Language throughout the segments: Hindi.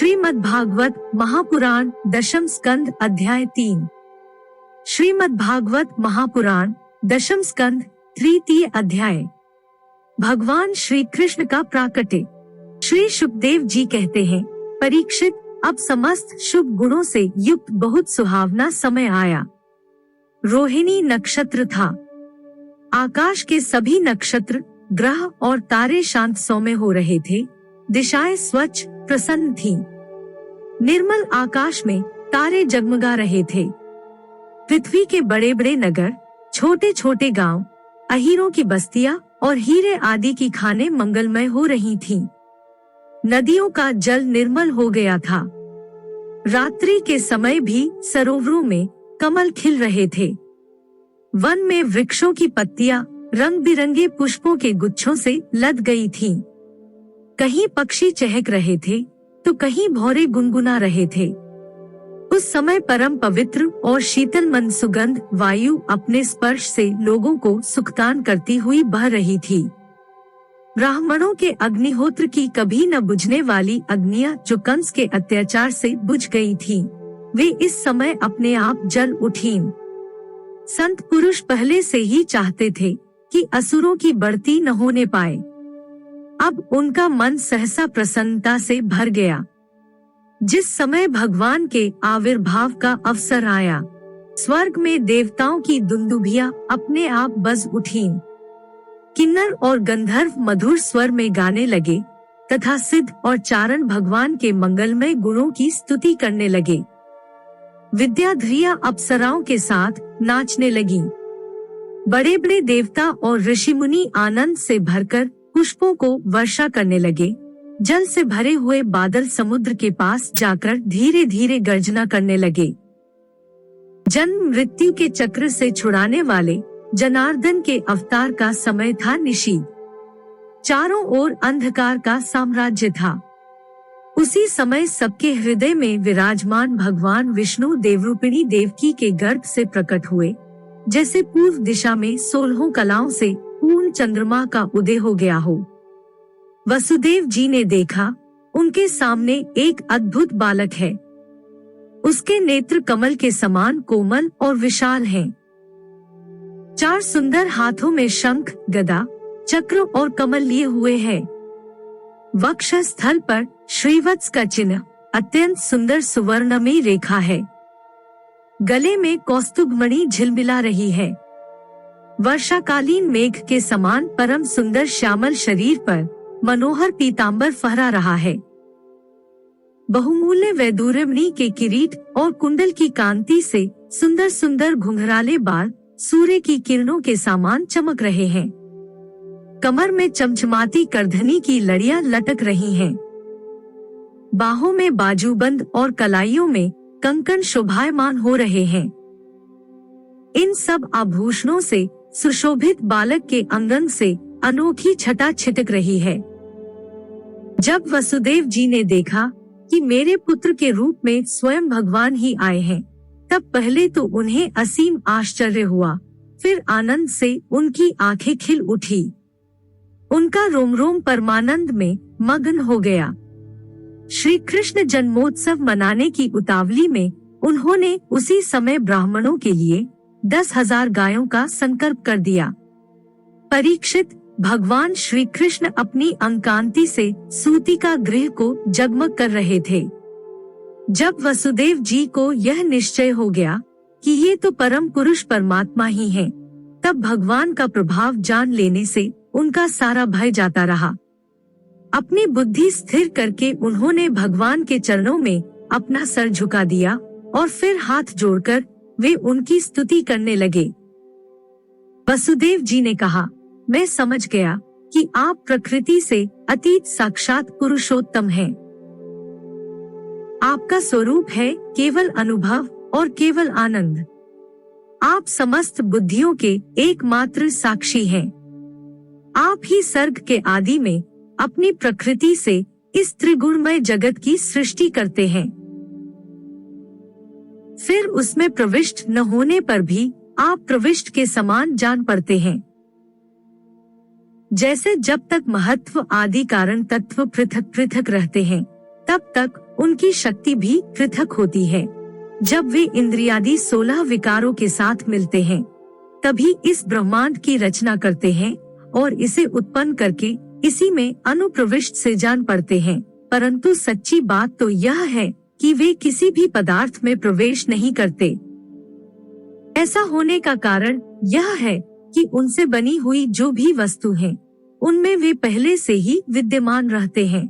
श्रीमद्भागवत महापुराण दशम स्कंद अध्याय 3। श्रीमद्भागवत महापुराण दशम स्कंद तृतीय अध्याय। भगवान श्री कृष्ण का प्राकट्य। श्री शुकदेव जी कहते हैं, परीक्षित, अब समस्त शुभ गुणों से युक्त बहुत सुहावना समय आया। रोहिणी नक्षत्र था। आकाश के सभी नक्षत्र, ग्रह और तारे शांत सौम्य हो रहे थे। दिशाएं स्वच्छ प्रसन्न थीं। निर्मल आकाश में तारे जगमगा रहे थे। पृथ्वी के बड़े बड़े नगर, छोटे छोटे गांव, अहीरों की बस्तियां और हीरे आदि की खानें मंगलमय हो रही थीं। नदियों का जल निर्मल हो गया था। रात्रि के समय भी सरोवरों में कमल खिल रहे थे। वन में वृक्षों की पत्तियां रंग बिरंगे पुष्पों के गुच्छों से लद गई थीं। कहीं पक्षी चहक रहे थे तो कहीं भौरे गुनगुना रहे थे। उस समय परम पवित्र और शीतल मंद सुगंध वायु अपने स्पर्श से लोगों को सुखदान करती हुई बह रही थी। ब्राह्मणों के अग्निहोत्र की कभी न बुझने वाली अग्नियां जो कंस के अत्याचार से बुझ गई थीं, वे इस समय अपने आप जल उठीं। संत पुरुष पहले से ही चाहते थे कि असुरों की बढ़ती न होने पाए। अब उनका मन सहसा प्रसन्नता से भर गया। जिस समय भगवान के आविर्भाव का अवसर आया, स्वर्ग में देवताओं की दुंदुभियां अपने आप बज उठीं। किन्नर और गंधर्व मधुर स्वर में गाने लगे तथा सिद्ध और चारण भगवान के मंगलमय गुणों की स्तुति करने लगे। विद्याधरियां अप्सराओं के साथ नाचने लगीं। बड़े बड़े देवता और ऋषि मुनि आनंद से भरकर पुष्पों को वर्षा करने लगे। जल से भरे हुए बादल समुद्र के पास जाकर धीरे धीरे गर्जना करने लगे। जन्म मृत्यु के चक्र से छुड़ाने वाले जनार्दन के अवतार का समय था निशीथ। चारों ओर अंधकार का साम्राज्य था। उसी समय सबके हृदय में विराजमान भगवान विष्णु देवरूपिणी देवकी के गर्भ से प्रकट हुए। जैसे पूर्व दिशा में 16 कलाओं से पूर्ण चंद्रमा का उदय हो गया हो। वसुदेव जी ने देखा, उनके सामने एक अद्भुत बालक है। उसके नेत्र कमल के समान कोमल और विशाल हैं। 4 सुंदर हाथों में शंख, गदा, चक्र और कमल लिए हुए हैं। वक्षस्थल पर श्रीवत्स का चिन्ह अत्यंत सुंदर सुवर्णमयी रेखा है। गले में कौस्तुभ मणि झिलमिला रही है। वर्षाकालीन मेघ के समान परम सुंदर श्यामल शरीर पर मनोहर पीतांबर फहरा रहा है। बहुमूल्य वैदूर्यमणि के किरीट और कुंडल की कांति से सुंदर सुंदर घुंघराले बाल सूर्य की किरणों के समान चमक रहे हैं। कमर में चमचमाती करधनी की लड़ियां लटक रही हैं। बाहों में बाजूबंद और कलाइयों में कंकण शोभायमान हो रहे हैं। इन सब आभूषणों से सुशोभित बालक के अंगन से अनोखी छटा छिटक रही है। जब वसुदेव जी ने देखा कि मेरे पुत्र के रूप में स्वयं भगवान ही आए हैं, तब पहले तो उन्हें असीम आश्चर्य हुआ, फिर आनंद से उनकी आंखें खिल उठी। उनका रोम रोम परमानंद में मग्न हो गया। श्री कृष्ण जन्मोत्सव मनाने की उतावली में उन्होंने उसी समय ब्राह्मणों के लिए 10,000 गायों का संकल्प कर दिया। परीक्षित, भगवान श्री कृष्ण अपनी अंकांति से सूतिका गृह को जगमग कर रहे थे। जब वसुदेव जी को यह निश्चय हो गया कि ये तो परम पुरुष परमात्मा ही हैं, तब भगवान का प्रभाव जान लेने से उनका सारा भय जाता रहा। अपनी बुद्धि स्थिर करके उन्होंने भगवान के चरणों में अपना सर झुका दिया और फिर हाथ जोड़कर वे उनकी स्तुति करने लगे। वसुदेव जी ने कहा, मैं समझ गया कि आप प्रकृति से अतीत साक्षात पुरुषोत्तम हैं। आपका स्वरूप है केवल अनुभव और केवल आनंद। आप समस्त बुद्धियों के एकमात्र साक्षी हैं। आप ही सर्ग के आदि में अपनी प्रकृति से इस त्रिगुणमय जगत की सृष्टि करते हैं। फिर उसमें प्रविष्ट न होने पर भी आप प्रविष्ट के समान जान पड़ते हैं। जैसे जब तक महत्व आदि कारण तत्व पृथक पृथक रहते हैं, तब तक उनकी शक्ति भी पृथक होती है। जब वे इंद्रियादि 16 विकारों के साथ मिलते हैं, तभी इस ब्रह्मांड की रचना करते हैं और इसे उत्पन्न करके इसी में अनुप्रविष्ट से जान पड़ते हैं। परंतु सच्ची बात तो यह है कि वे किसी भी पदार्थ में प्रवेश नहीं करते। ऐसा होने का कारण यह है कि उनसे बनी हुई जो भी वस्तु है, उनमें वे पहले से ही विद्यमान रहते हैं।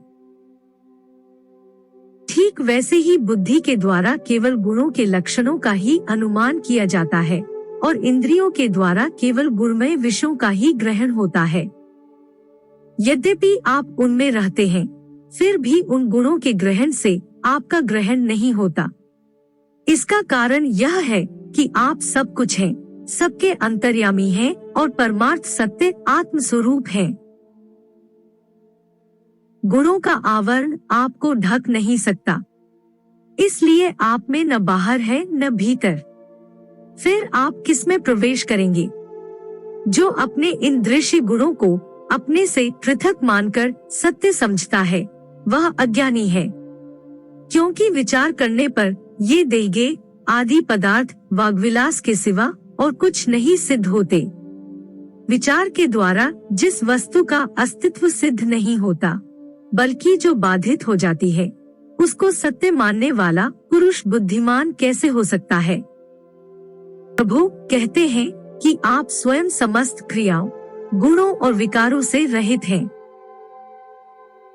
ठीक वैसे ही बुद्धि के द्वारा केवल गुणों के लक्षणों का ही अनुमान किया जाता है और इंद्रियों के द्वारा केवल गुणमय विषयों का ही ग्रहण होता है। यद्यपि आप उनमें रहते हैं, फिर भी उन गुणों के ग्रहण से आपका ग्रहण नहीं होता। इसका कारण यह है कि आप सब कुछ हैं, सबके अंतर्यामी हैं और परमार्थ सत्य आत्म स्वरूप हैं। गुणों का आवरण आपको ढक नहीं सकता, इसलिए आप में न बाहर है न भीतर। फिर आप किसमें प्रवेश करेंगे? जो अपने इन दृश्य गुणों को अपने से पृथक मानकर सत्य समझता है, वह अज्ञानी है। क्योंकि विचार करने पर ये देह आदि पदार्थ वाग्विलास के सिवा और कुछ नहीं सिद्ध होते। विचार के द्वारा जिस वस्तु का अस्तित्व सिद्ध नहीं होता, बल्कि जो बाधित हो जाती है, उसको सत्य मानने वाला पुरुष बुद्धिमान कैसे हो सकता है? प्रभु कहते हैं कि आप स्वयं समस्त क्रियाओं, गुणों और विकारों से रहित हैं।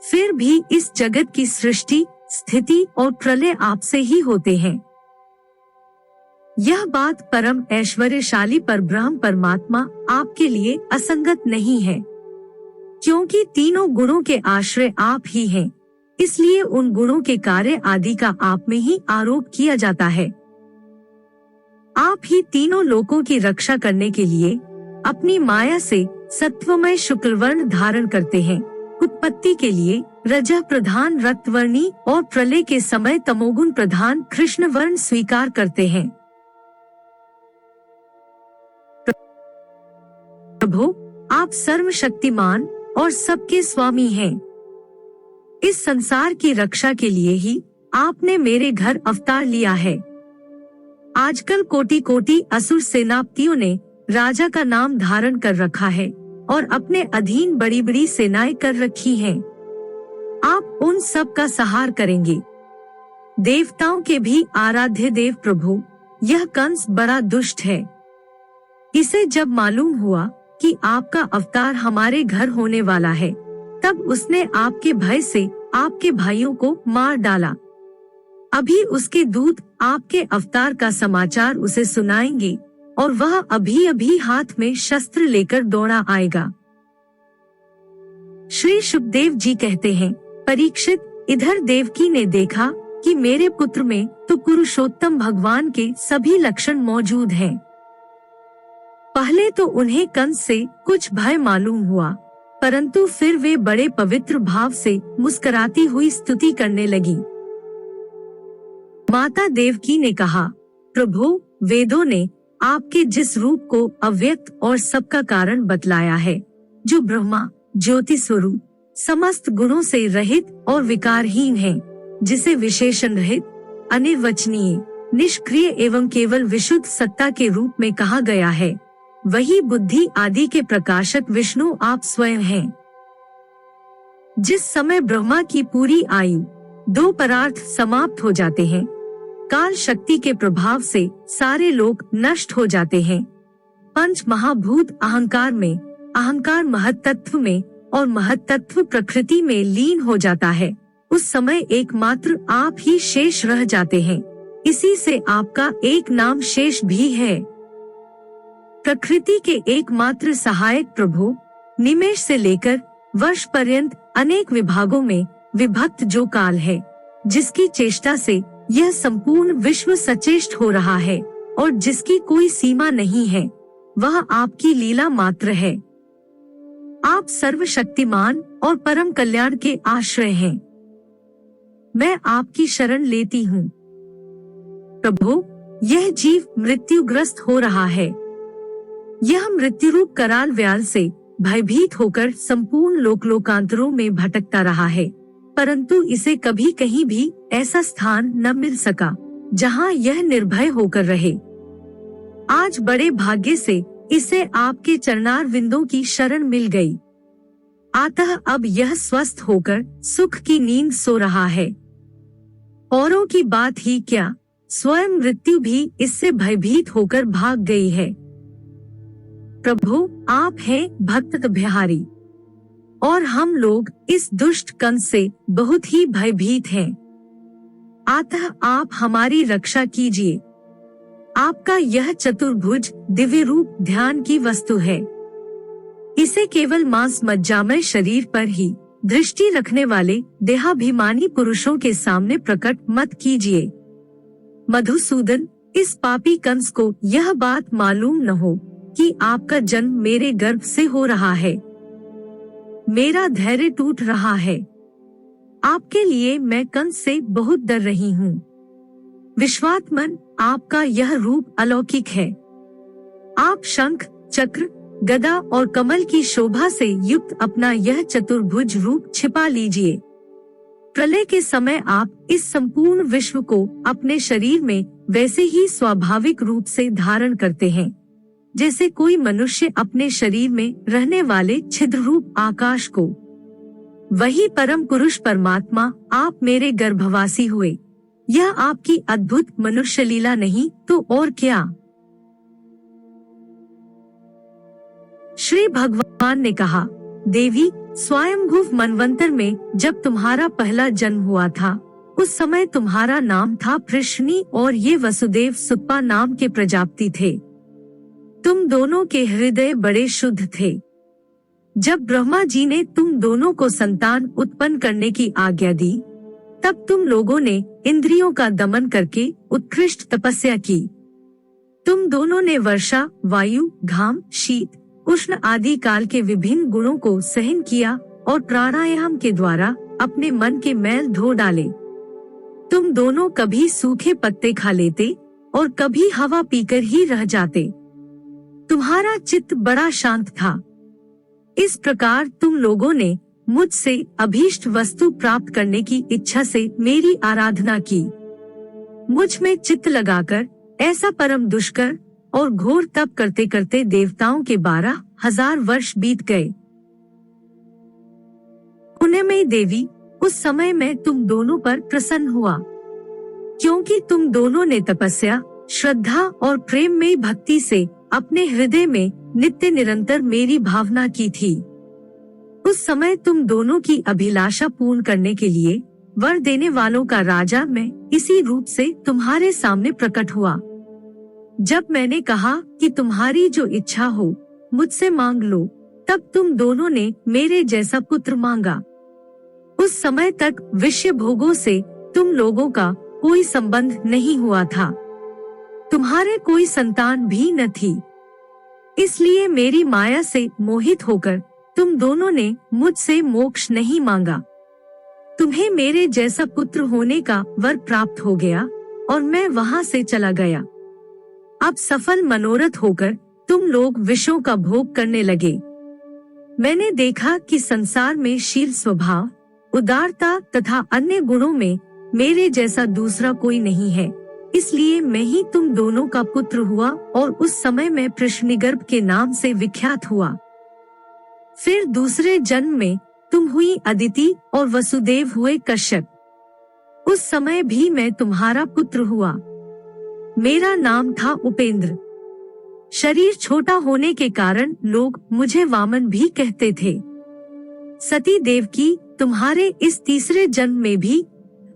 फिर भी इस जगत की सृष्टि, स्थिति और प्रलय आपसे ही होते हैं। यह बात परम ऐश्वर्यशाली परब्रह्म परमात्मा आपके लिए असंगत नहीं है। क्योंकि तीनों गुणों के आश्रय आप ही हैं, इसलिए उन गुणों के कार्य आदि का आप में ही आरोप किया जाता है। आप ही तीनों लोकों की रक्षा करने के लिए अपनी माया से सत्वमय शुक्लवर्ण धारण करते हैं। उत्पत्ति के लिए रजः प्रधान रक्तवर्णी और प्रलय के समय तमोगुण प्रधान कृष्ण वर्ण स्वीकार करते हैं। प्रभु, आप सर्वशक्तिमान और सबके स्वामी हैं। इस संसार की रक्षा के लिए ही आपने मेरे घर अवतार लिया है। आजकल कोटि कोटि असुर सेनापतियों ने राजा का नाम धारण कर रखा है और अपने अधीन बड़ी बड़ी सेनाएं कर रखी हैं। आप उन सब का सहार करेंगे। देवताओं के भी आराध्य देव प्रभु, यह कंस बड़ा दुष्ट है। इसे जब मालूम हुआ कि आपका अवतार हमारे घर होने वाला है, तब उसने आपके भय से आपके भाइयों को मार डाला। अभी उसके दूत आपके अवतार का समाचार उसे सुनाएंगे और वह अभी अभी हाथ में शस्त्र लेकर दौड़ा आएगा। श्री शुकदेव जी कहते हैं, परीक्षित, इधर देवकी ने देखा कि मेरे पुत्र में तो पुरुषोत्तम भगवान के सभी लक्षण मौजूद हैं। पहले तो उन्हें कंस से कुछ भय मालूम हुआ, परंतु फिर वे बड़े पवित्र भाव से मुस्कुराती हुई स्तुति करने लगी। माता देवकी ने कहा, प्रभु, वेदों ने आपके जिस रूप को अव्यक्त और सबका कारण बतलाया है, जो ब्रह्मा ज्योति स्वरूप, समस्त गुणों से रहित और विकारहीन है, जिसे विशेषण रहित, अनिर्वचनीय, निष्क्रिय एवं केवल विशुद्ध सत्ता के रूप में कहा गया है, वही बुद्धि आदि के प्रकाशक विष्णु आप स्वयं हैं। जिस समय ब्रह्मा की पूरी आयु, 2 परार्थ समाप्त हो जाते हैं, काल शक्ति के प्रभाव से सारे लोग नष्ट हो जाते हैं, 5 महाभूत अहंकार में, अहंकार महत्तत्व में और महत्तत्व प्रकृति में लीन हो जाता है, उस समय एकमात्र आप ही शेष रह जाते हैं। इसी से आपका एक नाम शेष भी है। प्रकृति के एकमात्र सहायक प्रभु, निमेष से लेकर वर्ष पर्यंत अनेक विभागों में विभक्त जो काल है, जिसकी चेष्टा से यह संपूर्ण विश्व सचेष्ट हो रहा है और जिसकी कोई सीमा नहीं है, वह आपकी लीला मात्र है। आप सर्वशक्तिमान और परम कल्याण के आश्रय हैं। मैं आपकी शरण लेती हूँ। प्रभु, यह जीव मृत्युग्रस्त हो रहा है। यह मृत्युरूप कराल व्याल से भयभीत होकर संपूर्ण लोकांतरों में भटकता रहा है, परंतु इसे कभी कहीं भी ऐसा स्थान न मिल सका जहां यह निर्भय होकर रहे। आज बड़े भाग्य से इसे आपके चरणार विंदों की शरण मिल गई। अतः अब यह स्वस्थ होकर सुख की नींद सो रहा है। औरों की बात ही क्या, स्वयं मृत्यु भी इससे भयभीत होकर भाग गई है। प्रभु, आप हैं भक्त बिहारी, और हम लोग इस दुष्ट कंस से बहुत ही भयभीत हैं। अतः आप हमारी रक्षा कीजिए। आपका यह चतुर्भुज दिव्य रूप ध्यान की वस्तु है। इसे केवल मांस मज्जामय शरीर पर ही दृष्टि रखने वाले देहाभिमानी पुरुषों के सामने प्रकट मत कीजिए। मधुसूदन, इस पापी कंस को यह बात मालूम न हो कि आपका जन्म मेरे गर्भ से हो रहा है। मेरा धैर्य टूट रहा है। आपके लिए मैं कंस से बहुत डर रही हूँ। विश्वात्मन, आपका यह रूप अलौकिक है। आप शंख, चक्र, गदा और कमल की शोभा से युक्त अपना यह चतुर्भुज रूप छिपा लीजिए। प्रलय के समय आप इस संपूर्ण विश्व को अपने शरीर में वैसे ही स्वाभाविक रूप से धारण करते हैं जैसे कोई मनुष्य अपने शरीर में रहने वाले छिद्र रूप आकाश को। वही परम पुरुष परमात्मा आप मेरे गर्भवासी हुए। यह आपकी अद्भुत मनुष्य लीला नहीं तो और क्या। श्री भगवान ने कहा, देवी, स्वयंभुव मनवंतर में जब तुम्हारा पहला जन्म हुआ था, उस समय तुम्हारा नाम था पृश्नी और ये वसुदेव सुप्पा नाम के प्रजापति थे। तुम दोनों के हृदय बड़े शुद्ध थे। जब ब्रह्मा जी ने तुम दोनों को संतान उत्पन्न करने की आज्ञा दी, तब तुम लोगों ने इंद्रियों का दमन करके उत्कृष्ट तपस्या की। तुम दोनों ने वर्षा, वायु, घाम, शीत, उष्ण आदि काल के विभिन्न गुणों को सहन किया और प्राणायाम के द्वारा अपने मन के मैल धो डाले। तुम दोनों कभी सूखे पत्ते खा लेते और कभी हवा पीकर ही रह जाते। तुम्हारा चित्त बड़ा शांत था। इस प्रकार तुम लोगों ने मुझसे अभीष्ट वस्तु प्राप्त करने की इच्छा से मेरी आराधना की। मुझ में चित्त लगाकर ऐसा परम दुष्कर और घोर तप करते करते देवताओं के 12,000 वर्ष बीत गए। पुण्यमयी देवी, उस समय मैं तुम दोनों पर प्रसन्न हुआ, क्योंकि तुम दोनों ने तपस्या, श्रद्धा और प्रेम में भक्ति से अपने हृदय में नित्य निरंतर मेरी भावना की थी। उस समय तुम दोनों की अभिलाषा पूर्ण करने के लिए वर देने वालों का राजा मैं इसी रूप से तुम्हारे सामने प्रकट हुआ। जब मैंने कहा कि तुम्हारी जो इच्छा हो मुझसे मांग लो, तब तुम दोनों ने मेरे जैसा पुत्र मांगा। उस समय तक विषय भोगों से तुम लोगों का कोई संबंध नहीं हुआ था। तुम्हारे कोई संतान भी न थी। इसलिए मेरी माया से मोहित होकर तुम दोनों ने मुझसे मोक्ष नहीं मांगा। तुम्हें मेरे जैसा पुत्र होने का वर प्राप्त हो गया और मैं वहां से चला गया। अब सफल मनोरथ होकर तुम लोग विषयों का भोग करने लगे। मैंने देखा कि संसार में शील, स्वभाव, उदारता तथा अन्य गुणों में मेरे जैसा दूसरा कोई नहीं है। इसलिए मैं ही तुम दोनों का पुत्र हुआ और उस समय मैं पृश्निगर्भ के नाम से विख्यात हुआ। फिर दूसरे जन्म में तुम हुई अदिति और वसुदेव हुए कश्यप। उस समय भी मैं तुम्हारा पुत्र हुआ। मेरा नाम था उपेंद्र। शरीर छोटा होने के कारण लोग मुझे वामन भी कहते थे। सती देवकी, तुम्हारे इस तीसरे जन्म में भी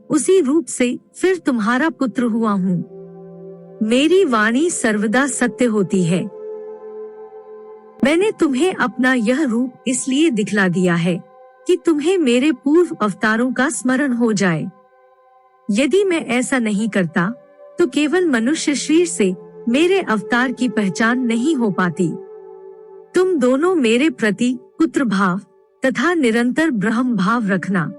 उसी रूप से फिर तुम्हारा पुत्र हुआ हूँ। मेरी वाणी सर्वदा सत्य होती है। मैंने तुम्हें अपना यह रूप इसलिए दिखला दिया है कि तुम्हें मेरे पूर्व अवतारों का स्मरण हो जाए। यदि मैं ऐसा नहीं करता तो केवल मनुष्य शरीर से मेरे अवतार की पहचान नहीं हो पाती। तुम दोनों मेरे प्रति पुत्र भाव तथा निरंतर ब्रह्म भाव रखना।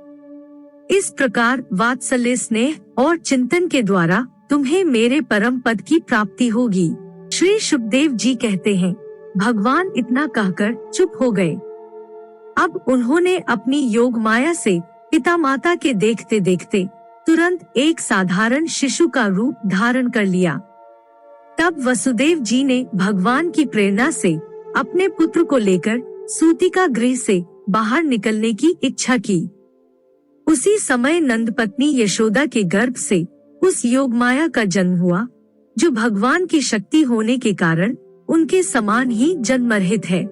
इस प्रकार वात्सल्य, स्नेह और चिंतन के द्वारा तुम्हें मेरे परम पद की प्राप्ति होगी। श्री शुकदेव जी कहते हैं, भगवान इतना कहकर चुप हो गए। अब उन्होंने अपनी योग माया से पिता माता के देखते देखते तुरंत एक साधारण शिशु का रूप धारण कर लिया। तब वसुदेव जी ने भगवान की प्रेरणा से अपने पुत्र को लेकर सूतिका गृह से बाहर निकलने की इच्छा की। उसी समय नंद पत्नी यशोदा के गर्भ से उस योगमाया का जन्म हुआ, जो भगवान की शक्ति होने के कारण उनके समान ही जन्मरहित है।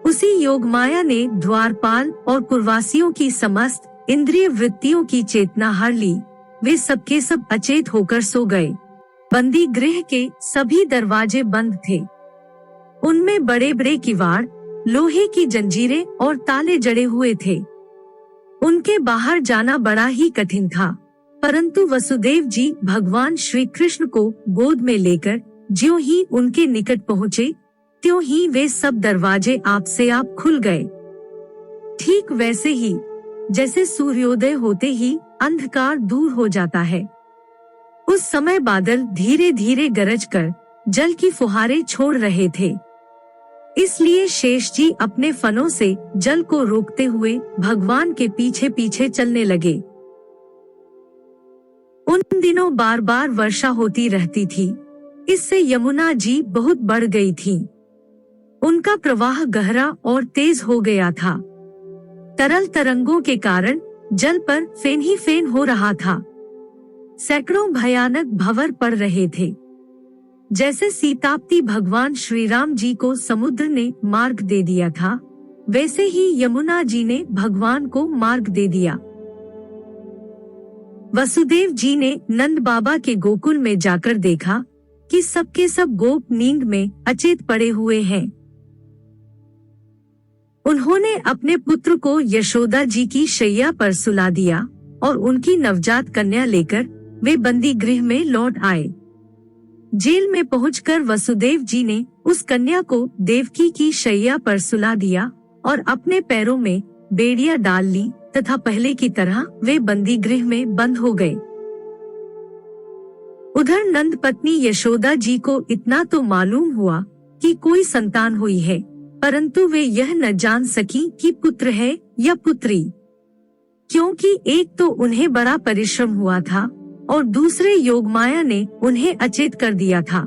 उसी योगमाया ने द्वारपाल और पुरवासियों की समस्त इंद्रिय वृत्तियों की चेतना हर ली। वे सबके सब अचेत होकर सो गए। बंदी गृह के सभी दरवाजे बंद थे। उनमें बड़े बड़े किवाड़, लोहे की जंजीरें और ताले जड़े हुए थे। उनके बाहर जाना बड़ा ही कठिन था, परंतु वसुदेव जी भगवान श्री कृष्ण को गोद में लेकर ज्यों ही उनके निकट पहुँचे, त्यों ही वे सब दरवाजे आप से आप खुल गए। ठीक वैसे ही जैसे सूर्योदय होते ही अंधकार दूर हो जाता है। उस समय बादल धीरे धीरे गरज कर जल की फुहारें छोड़ रहे थे। इसलिए शेष जी अपने फनों से जल को रोकते हुए भगवान के पीछे पीछे चलने लगे। उन दिनों बार बार वर्षा होती रहती थी। इससे यमुना जी बहुत बढ़ गई थी। उनका प्रवाह गहरा और तेज हो गया था। तरल तरंगों के कारण जल पर फेन ही फेन हो रहा था। सैकड़ों भयानक भंवर पड़ रहे थे। जैसे सीतापति भगवान श्री राम जी को समुद्र ने मार्ग दे दिया था, वैसे ही यमुना जी ने भगवान को मार्ग दे दिया। वसुदेव जी ने नंद बाबा के गोकुल में जाकर देखा कि सबके सब गोप नींद में अचेत पड़े हुए हैं। उन्होंने अपने पुत्र को यशोदा जी की शैया पर सुला दिया और उनकी नवजात कन्या लेकर वे बंदी गृह में लौट आए। जेल में पहुंचकर वसुदेव जी ने उस कन्या को देवकी की शैया पर सुला दिया और अपने पैरों में बेड़ियां डाल ली तथा पहले की तरह वे बंदी गृह में बंद हो गए। उधर नंद पत्नी यशोदा जी को इतना तो मालूम हुआ कि कोई संतान हुई है, परंतु वे यह न जान सकी कि पुत्र है या पुत्री, क्योंकि एक तो उन्हें बड़ा परिश्रम हुआ था और दूसरे योगमाया ने उन्हें अचेत कर दिया था।